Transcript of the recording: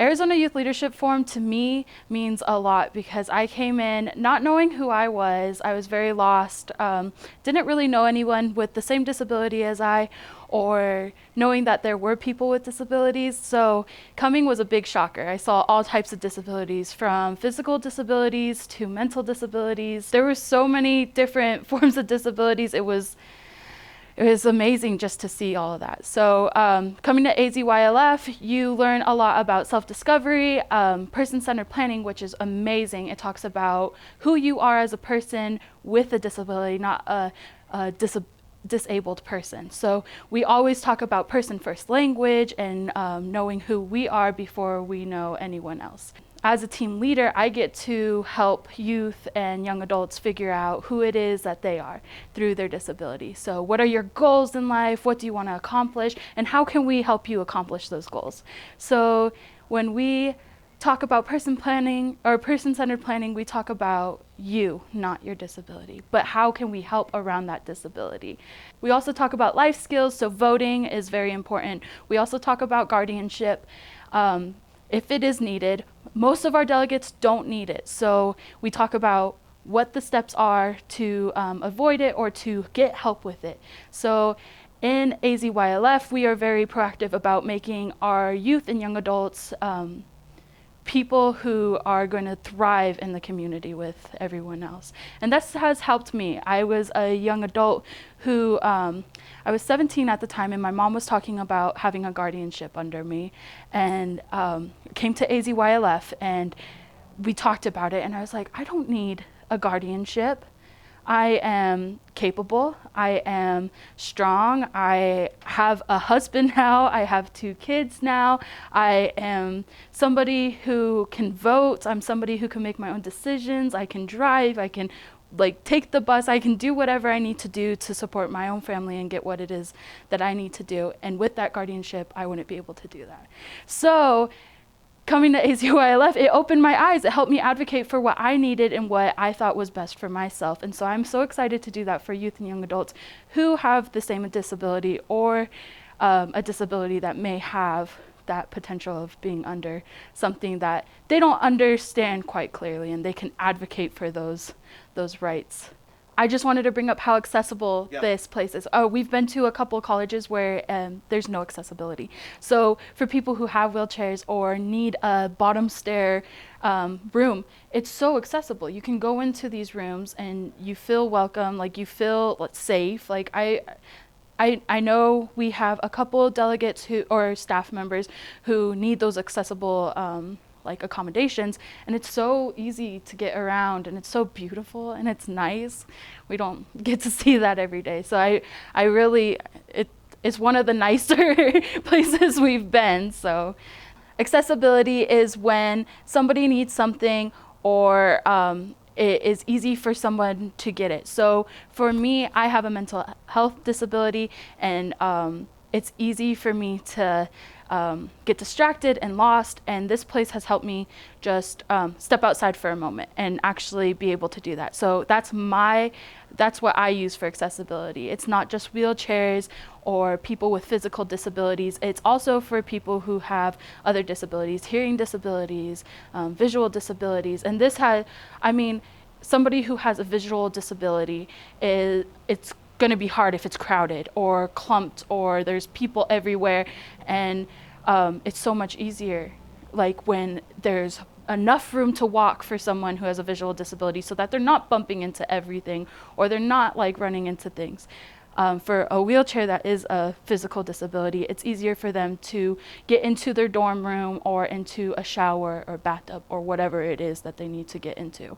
Arizona Youth Leadership Forum to me means a lot because I came in not knowing who I was. I was very lost, didn't really know anyone with the same disability as I, or knowing that there were people with disabilities. So coming was a big shocker. I saw all types of disabilities, from physical disabilities to mental disabilities. There were so many different forms of disabilities. It was amazing just to see all of that. So coming to AZYLF, you learn a lot about self-discovery, person-centered planning, which is amazing. It talks about who you are as a person with a disability, not a disabled person. So we always talk about person-first language and knowing who we are before we know anyone else. As a team leader, I get to help youth and young adults figure out who it is that they are through their disability. So what are your goals in life? What do you want to accomplish? And how can we help you accomplish those goals? So when we talk about person planning or person-centered planning, we talk about you, not your disability, but how can we help around that disability? We also talk about life skills, so voting is very important. We also talk about guardianship. If it is needed, most of our delegates don't need it. So we talk about what the steps are to avoid it or to get help with it. So in AZYLF, we are very proactive about making our youth and young adults people who are going to thrive in the community with everyone else. And this has helped me. I was a young adult who, I was 17 at the time, and my mom was talking about having a guardianship under me, and came to AZYLF, and we talked about it, and I was like, I don't need a guardianship. I am capable, I am strong, I have a husband now, I have 2 kids now, I am somebody who can vote, I'm somebody who can make my own decisions, I can drive, I can take the bus, I can do whatever I need to do to support my own family and get what it is that I need to do. And with that guardianship, I wouldn't be able to do that. So coming to AZYLF, it opened my eyes. It helped me advocate for what I needed and what I thought was best for myself. And so I'm so excited to do that for youth and young adults who have the same disability or a disability that may have that potential of being under something that they don't understand quite clearly, and they can advocate for those rights. I just wanted to bring up how accessible this place is. Oh, we've been to a couple of colleges where there's no accessibility. So for people who have wheelchairs or need a bottom stair room, it's so accessible. You can go into these rooms and you feel welcome, you feel safe. I know we have a couple of delegates or staff members who need those accessible accommodations, and it's so easy to get around, and it's so beautiful, and it's nice. We don't get to see that every day. So I really, it's one of the nicer places we've been. So accessibility is when somebody needs something or it is easy for someone to get it. So for me, I have a mental health disability, and it's easy for me to get distracted and lost, and this place has helped me just step outside for a moment and actually be able to do that. So that's what I use for accessibility. It's not just wheelchairs or people with physical disabilities. It's also for people who have other disabilities, hearing disabilities, visual disabilities. And this somebody who has a visual disability, it's going to be hard if it's crowded or clumped or there's people everywhere, and it's so much easier when there's enough room to walk for someone who has a visual disability so that they're not bumping into everything or they're not running into things. For a wheelchair that is a physical disability, it's easier for them to get into their dorm room or into a shower or bathtub or whatever it is that they need to get into.